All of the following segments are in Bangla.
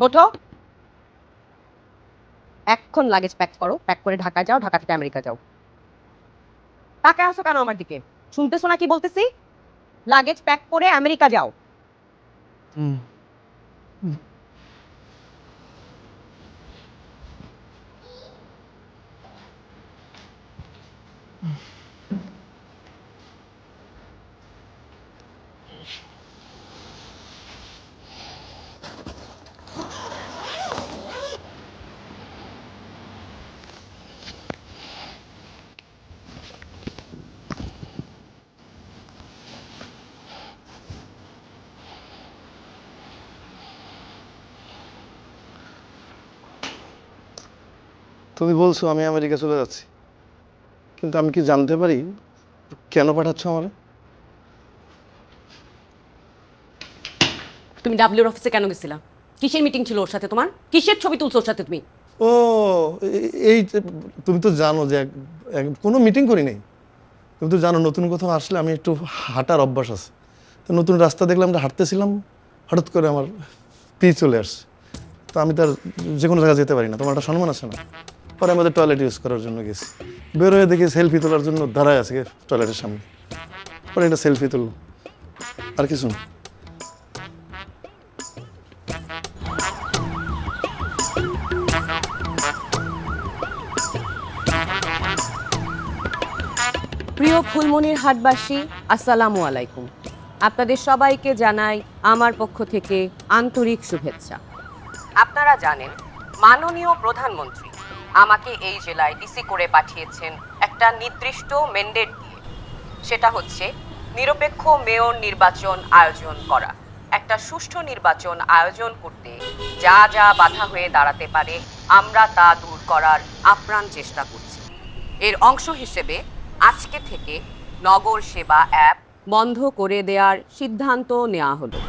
ওঠো, এখন লাগেজ প্যাক করো, প্যাক করে ঢাকা যাও, ঢাকা থেকে আমেরিকা যাও। তাকায় আসো কেন আমার দিকে? শুনতেছো না কি বলতেছি? লাগেজ প্যাক করে আমেরিকা যাও। তুমি বলছো আমি আমেরিকা চলে যাচ্ছি, কিন্তু আমি কি জানতে পারি কেন পাঠাচ্ছ আমারে? তুমি ডাব্লিউর অফিসে কেন গেছিলা? কিসের মিটিং ছিল ওর সাথে তোমার? কিসের ছবি তুলছো ওর সাথে তুমি? ও, এই তুমি তো জানো যে কোনো মিটিং করি নাই। তুমি তো জানো নতুন কোথাও আসলে আমি একটু হাঁটার অভ্যাস আছে। তো নতুন রাস্তা দেখলাম, হাঁটতেছিলাম, হঠাৎ করে আমার পি চলে আসছে। তো আমি তার যে কোনো জায়গায় যেতে পারি না, তোমার একটা সম্মান আছে না। পরে আমাদের টয়লেট ইউজ করার জন্য গেছি, বের হয়ে দেখি সেলফি তোলার জন্য দাঁড়ায় আছে টয়লেটের সামনে। পরে একটা সেলফি তুললো, আর কিছু না। প্রিয় ফুলমনির হাটবাসী, আসসালামু আলাইকুম। আপনাদের সবাইকে জানাই আমার পক্ষ থেকে আন্তরিক শুভেচ্ছা। আপনারা জানেন মাননীয় প্রধানমন্ত্রী আমাকে এই জেলায় ডিসি করে পাঠিয়েছেন একটা নির্দিষ্ট ম্যান্ডেট দিয়ে। সেটা হচ্ছে নিরপেক্ষ মেয়র নির্বাচন আয়োজন করা। একটা সুষ্ঠু নির্বাচন আয়োজন করতে যা যা বাধা হয়ে দাঁড়াতে পারে আমরা তা দূর করার আপ্রাণ চেষ্টা করছি। এর অংশ হিসেবে আজকে থেকে নগর সেবা অ্যাপ বন্ধ করে দেওয়ার সিদ্ধান্ত নেওয়া হলো।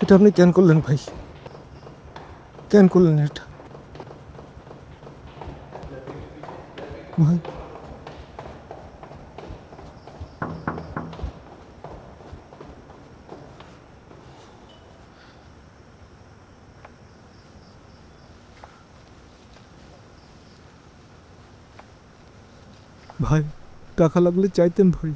এটা আপনি কেন করলেন ভাই? কেন করলেন এটা ভাই? ভাই টাকা লাগলে চাইতেন ভাই।